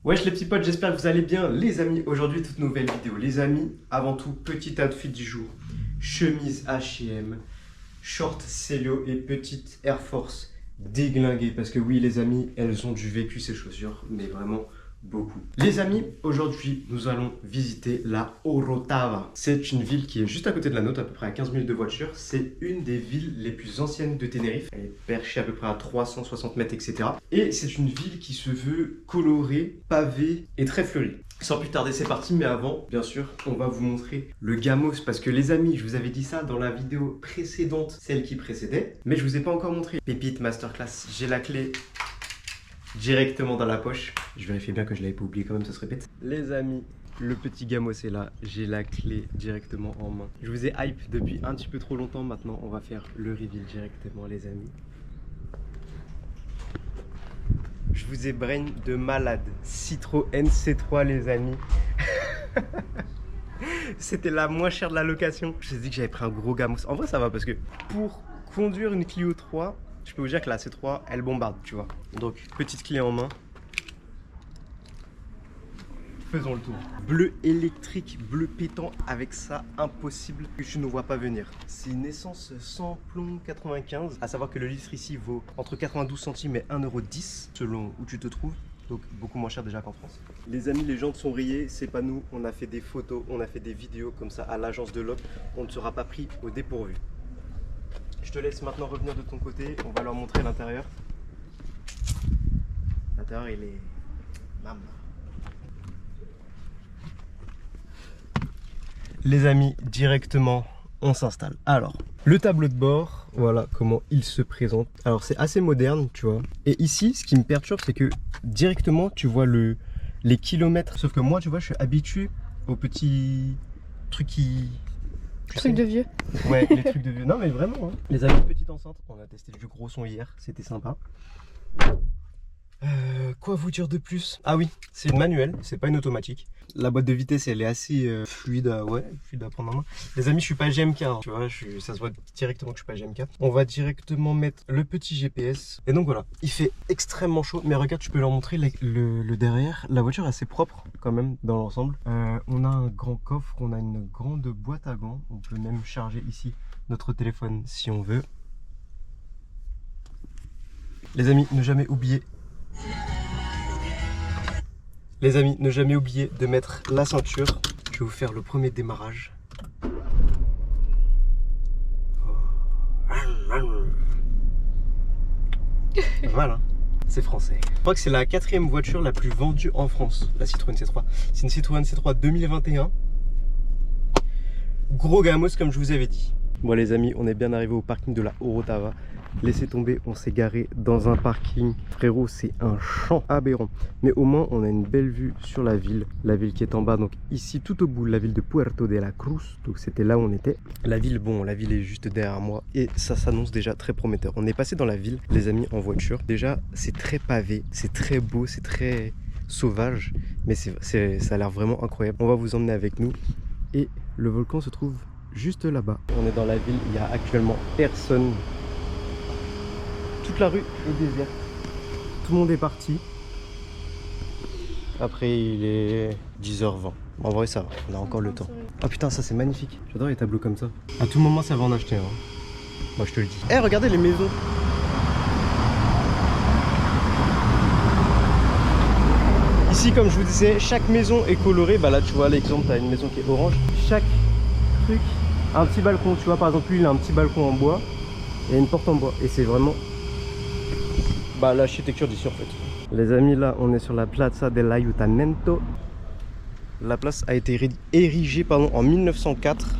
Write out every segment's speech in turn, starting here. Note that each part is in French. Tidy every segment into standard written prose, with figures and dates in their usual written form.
Wesh les petits potes, j'espère que vous allez bien. Les amis, aujourd'hui toute nouvelle vidéo. Les amis, avant tout, petit outfit du jour. Chemise H&M, short Célio et petite Air Force déglinguée. Parce que oui les amis, elles ont du vécu ces chaussures, mais vraiment beaucoup. Les amis, aujourd'hui nous allons visiter la Orotava. C'est une ville qui est juste à côté de la nôtre, à peu près à 15 minutes de voiture. C'est une des villes les plus anciennes de Tenerife. Elle est perchée à peu près à 360 mètres, etc. Et c'est une ville qui se veut colorée, pavée et très fleurie. Sans plus tarder, c'est parti, mais avant, bien sûr, on va vous montrer le gamos, parce que les amis, je vous avais dit ça dans la vidéo précédente, celle qui précédait, mais je vous ai pas encore montré. Pépite Masterclass, j'ai la clé directement dans la poche. Je vérifie bien que je l'avais pas oublié quand même, ça se répète. Les amis, le petit gamos est là, j'ai la clé directement en main. Je vous ai hype depuis un petit peu trop longtemps, maintenant on va faire le reveal directement les amis. Je vous ai brain de malade. Citroën C3 les amis. C'était la moins chère de la location. Je me suis dit que j'avais pris un gros gamos. En vrai ça va parce que pour conduire une Clio 3, je peux vous dire que la C3 elle bombarde, tu vois. Donc petite clé en main. Faisons le tour. Bleu électrique, bleu pétant, avec ça, impossible que tu ne vois pas venir. C'est une essence sans plomb 95. À savoir que le litre ici vaut entre 92 centimes et 1,10 € selon où tu te trouves. Donc beaucoup moins cher déjà qu'en France. Les amis, les jantes sont rayées, c'est pas nous. On a fait des photos, on a fait des vidéos comme ça à l'agence de l'OP. On ne sera pas pris au dépourvu. Je te laisse maintenant revenir de ton côté. On va leur montrer l'intérieur. L'intérieur, il est... Maman. Les amis, directement, on s'installe. Alors, le tableau de bord, voilà comment il se présente. Alors, c'est assez moderne, tu vois. Et ici, ce qui me perturbe, c'est que directement, tu vois les kilomètres. Sauf que moi, tu vois, je suis habitué aux petits trucs qui... Trucs de vieux. Ouais, les trucs de vieux. Non, mais vraiment, hein. Les amis, petite enceinte. On a testé du gros son hier, c'était sympa. Quoi vous dire de plus? Ah oui, c'est une manuelle, c'est pas une automatique. La boîte de vitesse elle est assez fluide, fluide à prendre en main. Les amis, je suis pas GMK, hein, tu vois, ça se voit directement que je suis pas GMK. On va directement mettre le petit GPS. Et donc voilà, il fait extrêmement chaud, mais regarde, tu peux leur montrer le derrière. La voiture est assez propre quand même dans l'ensemble. On a un grand coffre, on a une grande boîte à gants. On peut même charger ici notre téléphone si on veut. Les amis, ne jamais oublier. Les amis, ne jamais oublier de mettre la ceinture. Je vais vous faire le premier démarrage. Voilà, c'est français. Je crois que c'est la 4e voiture la plus vendue en France, la Citroën C3. C'est une Citroën C3 2021. Gros gamos comme je vous avais dit. Bon les amis, on est bien arrivé au parking de la Orotava. Laissez tomber, on s'est garé dans un parking. Frérot, c'est un champ aberrant. Mais au moins, on a une belle vue sur la ville qui est en bas. Donc ici, tout au bout, la ville de Puerto de la Cruz. Donc c'était là où on était. La ville, bon, la ville est juste derrière moi. Et ça s'annonce déjà très prometteur. On est passé dans la ville, les amis, en voiture. Déjà, c'est très pavé, c'est très beau, c'est très sauvage. Mais ça a l'air vraiment incroyable. On va vous emmener avec nous. Et le volcan se trouve juste là-bas. On est dans la ville, il n'y a actuellement personne. Toute la rue est déserte. Tout le monde est parti. Après, il est 10h20. En vrai, ça va. On a encore le temps. Oh putain, ça c'est magnifique. J'adore les tableaux comme ça. À tout moment, ça va en acheter. Hein. Moi, je te le dis. Eh, regardez les maisons. Ici, comme je vous disais, chaque maison est colorée. Bah là, tu vois, l'exemple, tu as une maison qui est orange. Chaque truc a un petit balcon. Tu vois, par exemple, lui, il a un petit balcon en bois. Et une porte en bois. Et c'est vraiment... Bah, l'architecture d'ici en fait. Les amis, là on est sur la Plaza del Ayuntamiento. La place a été érigée en 1904.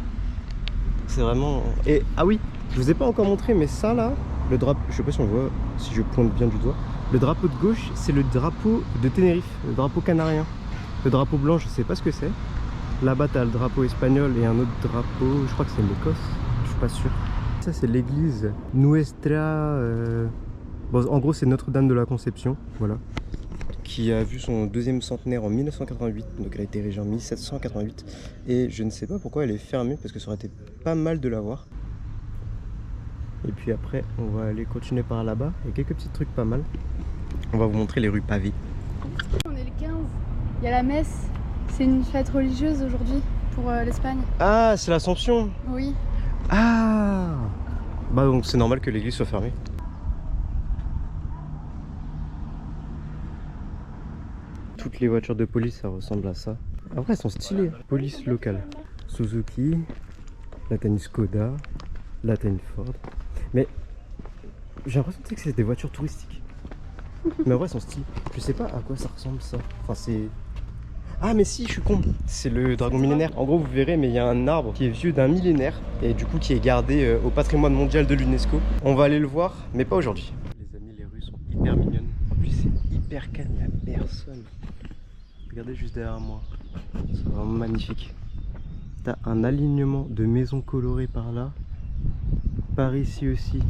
C'est vraiment... Et ah oui, je vous ai pas encore montré, mais ça là, le drapeau, je sais pas si on voit, si je pointe bien du doigt, le drapeau de gauche c'est le drapeau de Tenerife, le drapeau canarien. Le drapeau blanc, je sais pas ce que c'est. Là-bas t'as le drapeau espagnol et un autre drapeau, je crois que c'est l'Écosse, je suis pas sûr. Ça c'est l'église Nuestra... Bon, en gros, c'est Notre-Dame de la Conception, voilà, qui a vu son deuxième centenaire en 1988, donc elle a été érigée en 1788, et je ne sais pas pourquoi elle est fermée, parce que ça aurait été pas mal de la voir. Et puis après, on va aller continuer par là-bas, il y a quelques petits trucs pas mal. On va vous montrer les rues pavées. On est le 15. Il y a la messe. C'est une fête religieuse aujourd'hui pour l'Espagne. Ah, c'est l'Assomption. Oui. Ah. Bah donc c'est normal que l'église soit fermée. Toutes les voitures de police, ça ressemble à ça. Après, elles sont stylées. Police locale. Suzuki. Là, t'as une Skoda. Là, t'as une Ford. Mais j'ai l'impression que c'est des voitures touristiques. Mais en vrai, elles sont stylées. Je sais pas à quoi ça ressemble ça. Enfin, c'est... Ah, mais si, je suis con. C'est le dragon millénaire. En gros, vous verrez, mais il y a un arbre qui est vieux d'un millénaire. Et du coup, qui est gardé au patrimoine mondial de l'UNESCO. On va aller le voir, mais pas aujourd'hui. Les amis, les rues sont hyper mignonnes. En plus, c'est hyper calme, il n'y a personne. Regardez juste derrière moi, c'est vraiment magnifique. T'as un alignement de maisons colorées par là, par ici aussi.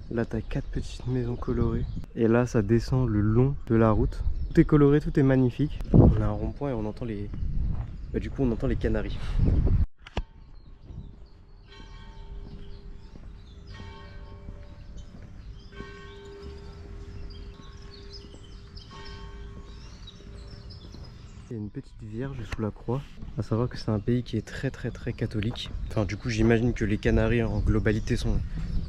Là t'as 4 petites maisons colorées. Et là ça descend le long de la route. Tout est coloré, tout est magnifique. On a un rond-point et on entend les... Bah, du coup on entend les canaris. Il y a une petite vierge sous la croix, à savoir que c'est un pays qui est très catholique. Enfin du coup j'imagine que les Canaries en globalité sont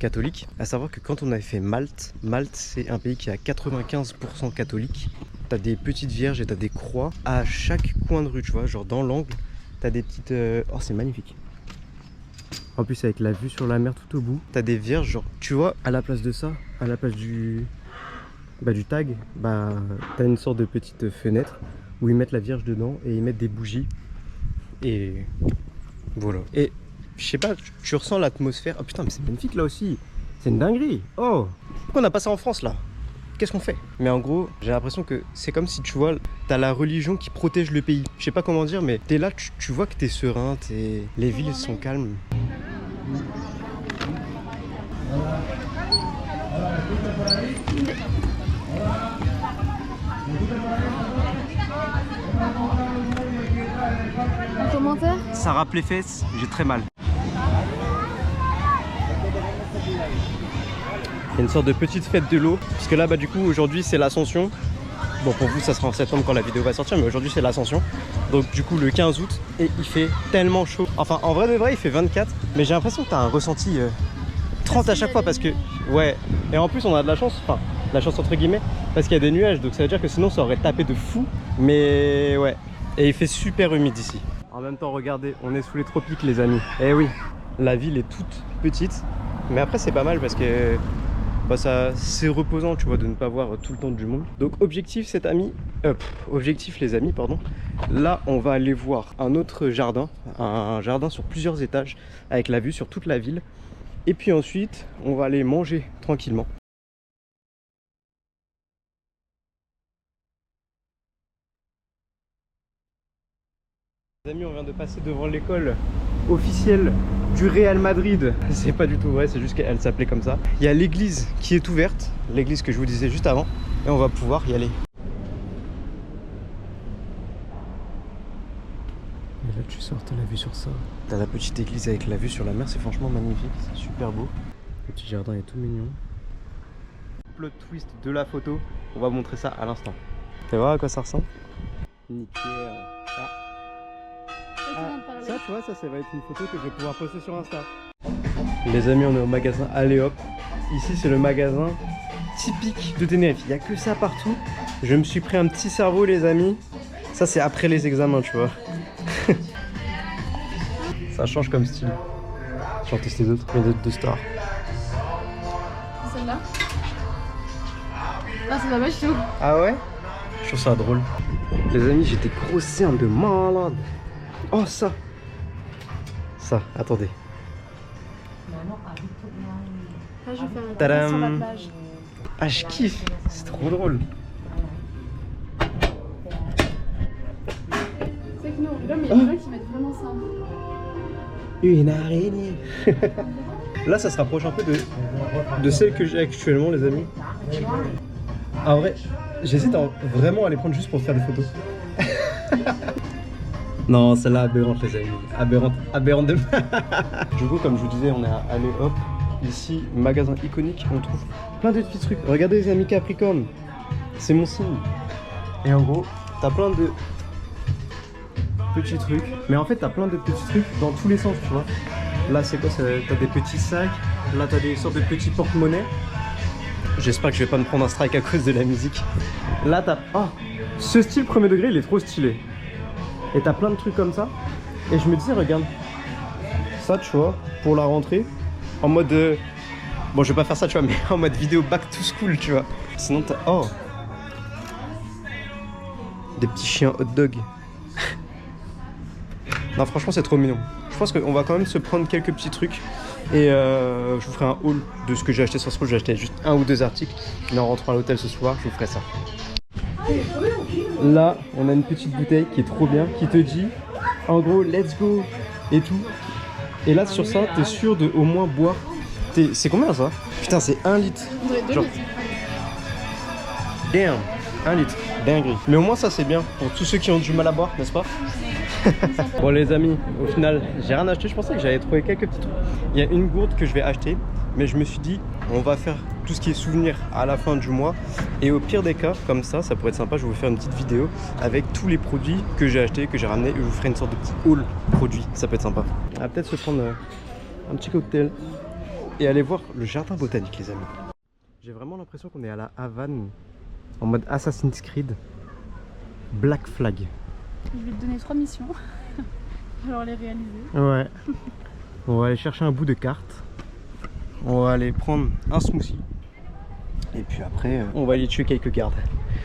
catholiques. À savoir que quand on avait fait Malte, Malte c'est un pays qui est à 95% catholique. T'as des petites vierges et t'as des croix à chaque coin de rue, tu vois, genre dans l'angle, t'as des petites... Oh c'est magnifique. En plus avec la vue sur la mer tout au bout, t'as des vierges, genre tu vois, à la place de ça, à la place du tag, t'as une sorte de petite fenêtre où ils mettent la Vierge dedans et ils mettent des bougies. Et voilà. Et je sais pas, tu ressens l'atmosphère. Oh putain, mais c'est magnifique là aussi. C'est une dinguerie. Oh, pourquoi on a pas ça en France là? Qu'est-ce qu'on fait? Mais en gros, j'ai l'impression que c'est comme si tu vois, t'as la religion qui protège le pays. Je sais pas comment dire, mais t'es là, tu vois que t'es serein, les villes sont calmes. Un commentaire? Ça râpe les fesses, j'ai très mal. Il y a une sorte de petite fête de l'eau, parce que là du coup aujourd'hui c'est l'Ascension. Bon pour vous ça sera en septembre quand la vidéo va sortir, mais aujourd'hui c'est l'Ascension. Donc du coup le 15 août, et il fait tellement chaud. Enfin en vrai de vrai il fait 24, mais j'ai l'impression que t'as un ressenti 30 à chaque fois parce que... Ouais, et en plus on a de la chance, enfin la chance entre guillemets, parce qu'il y a des nuages, donc ça veut dire que sinon ça aurait tapé de fou. Mais ouais, et il fait super humide ici. En même temps regardez, on est sous les tropiques les amis. Eh oui, la ville est toute petite, mais après c'est pas mal parce que c'est reposant tu vois de ne pas voir tout le temps du monde. Donc objectif les amis pardon, là on va aller voir un autre jardin, un jardin sur plusieurs étages avec la vue sur toute la ville. Et puis ensuite on va aller manger tranquillement. Les amis, on vient de passer devant l'école officielle du Real Madrid. C'est pas du tout vrai, c'est juste qu'elle s'appelait comme ça. Il y a l'église qui est ouverte, l'église que je vous disais juste avant, et on va pouvoir y aller. Et là tu sors, t'as la vue sur ça. T'as la petite église avec la vue sur la mer, c'est franchement magnifique, c'est super beau. Le petit jardin est tout mignon. Plot twist de la photo, on va montrer ça à l'instant. Tu vas voir à quoi ça ressemble? Nickel. Ça tu vois, ça va être une photo que je vais pouvoir poster sur Insta. Les amis, on est au magasin Allez Hop. Ici c'est le magasin typique de Tenerife. Il n'y a que ça partout. Je me suis pris un petit cerveau les amis. Ça c'est après les examens tu vois. Ça change comme style. Je vais en tester d'autres, mais d'autres de stars. Celle-là? Ah c'est pas mal chaud. Ah ouais? Je trouve ça drôle. Les amis, j'ai des grosses cernes de malade. Oh ça. Ça, attendez. Là je vais faire un Tadam. sur la plage. Ah je kiffe, c'est trop drôle. C'est que nous, là mais il y a des gens qui mettent vraiment ça. Une araignée. Là ça se rapproche un peu de celle que j'ai actuellement les amis. En vrai, j'hésite à vraiment à les prendre juste pour faire des photos. Non, celle-là aberrante les amis, aberrante de... Du coup comme je vous disais, on est à Allez Hop. Ici, magasin iconique, on trouve plein de petits trucs. Regardez les amis Capricorne, c'est mon signe. Et en gros, t'as plein de petits trucs. Mais en fait, t'as plein de petits trucs dans tous les sens, tu vois. Là, c'est quoi? T'as des petits sacs. Là, t'as des sortes de petits porte-monnaies. J'espère que je vais pas me prendre un strike à cause de la musique. Là, t'as... Oh, ce style premier degré, il est trop stylé. Et t'as plein de trucs comme ça. Et je me disais, regarde. Ça, tu vois, pour la rentrée. En mode... Bon, je vais pas faire ça, tu vois, mais en mode vidéo back to school, tu vois. Sinon, t'as... Oh, des petits chiens hot dog. Non, franchement, c'est trop mignon. Je pense qu'on va quand même se prendre quelques petits trucs. Et je vous ferai un haul de ce que j'ai acheté. Ça se trouve, j'ai acheté juste 1 ou 2 articles. Mais en rentrant à l'hôtel ce soir, je vous ferai ça. Là, on a une petite bouteille qui est trop bien, qui te dit, en gros, let's go et tout. Et là, sur ça, t'es sûr de au moins boire. C'est combien ça? Putain, c'est 1 litre. On dirait 2 Genre... litres. Damn, 1 litre. Dinguerie. Mais au moins, ça, c'est bien pour tous ceux qui ont du mal à boire, n'est-ce pas? Bon les amis, au final j'ai rien acheté, je pensais que j'allais trouver quelques petits trucs. Il y a une gourde que je vais acheter, mais je me suis dit on va faire tout ce qui est souvenir à la fin du mois. Et au pire des cas, comme ça pourrait être sympa, je vais vous faire une petite vidéo avec tous les produits que j'ai achetés, que j'ai ramenés, et je vous ferai une sorte de petit haul produit, ça peut être sympa. On va peut-être se prendre un petit cocktail et aller voir le jardin botanique les amis. J'ai vraiment l'impression qu'on est à la Havane, en mode Assassin's Creed, Black Flag. Je vais te donner 3 missions. Alors les réaliser. Ouais. On va aller chercher un bout de carte. On va aller prendre un smoothie. Et puis après, on va aller tuer quelques gardes.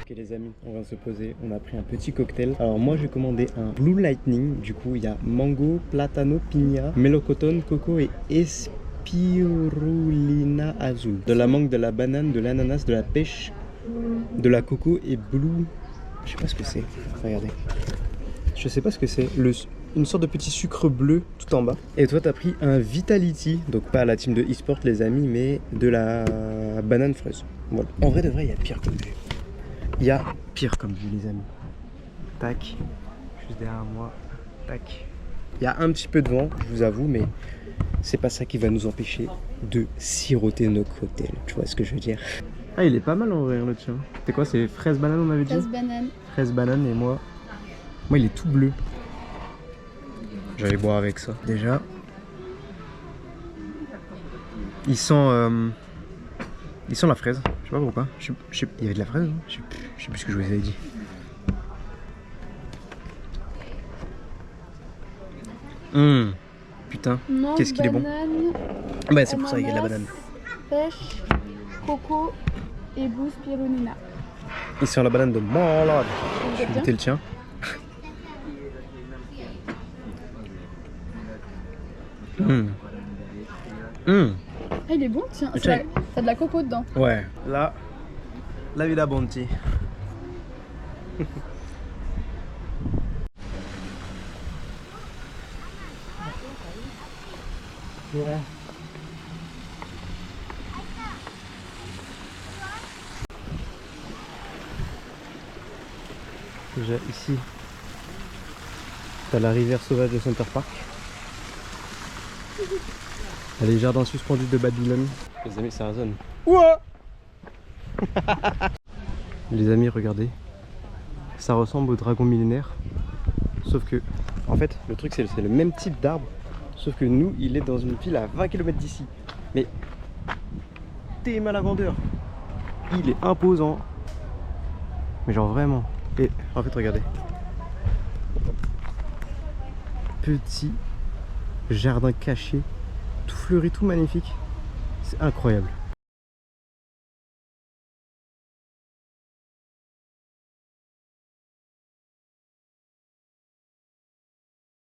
Ok les amis, on va se poser. On a pris un petit cocktail. Alors moi j'ai commandé un Blue Lightning. Du coup il y a mango, platano, piña, melocotón, coco et espirulina azul. De la mangue, de la banane, de l'ananas, de la pêche, de la coco et blue. Je sais pas ce que c'est. Regardez. Je sais pas ce que c'est. Une sorte de petit sucre bleu tout en bas. Et toi, t'as pris un Vitality. Donc pas la team de e-sport, les amis, mais de la banane fraise. Voilà. En vrai de vrai, il y a pire comme vue. Il y a pire comme vue, les amis. Tac. Juste derrière moi. Tac. Il y a un petit peu de vent, je vous avoue, mais c'est pas ça qui va nous empêcher de siroter nos cocktails. Tu vois ce que je veux dire? Ah, il est pas mal en vrai, le tien. C'est quoi? C'est fraise banane, on avait dit? Fraise banane. Fraise banane, et moi, il est tout bleu. J'allais boire avec ça. Déjà, il sent la fraise. Je sais pas pourquoi. Il y avait de la fraise, hein, je sais plus ce que je vous avais dit. Putain, qu'est-ce qu'il est bon. Bah c'est pour ça qu'il y a de la banane. Pêche, coco et blue spirulina. Il sent la banane de malade. Je vais goûter le tien. Ah, il est bon, tiens. T'as de la coco dedans. Ouais, là, la vida bounty. Yeah. Déjà ici, t'as la rivière sauvage de Center Park. T'as les jardins suspendus de Babylone. Les amis, c'est la zone. Ouah. Les amis, regardez. Ça ressemble au dragon millénaire. Sauf que, en fait, le truc c'est le même type d'arbre. Sauf que nous, il est dans une ville à 20 km d'ici. Mais, t'es mal à grandeur. Il est imposant. Mais genre vraiment. Et en fait, regardez. Petit jardin caché. Tout fleuri, tout magnifique. C'est incroyable.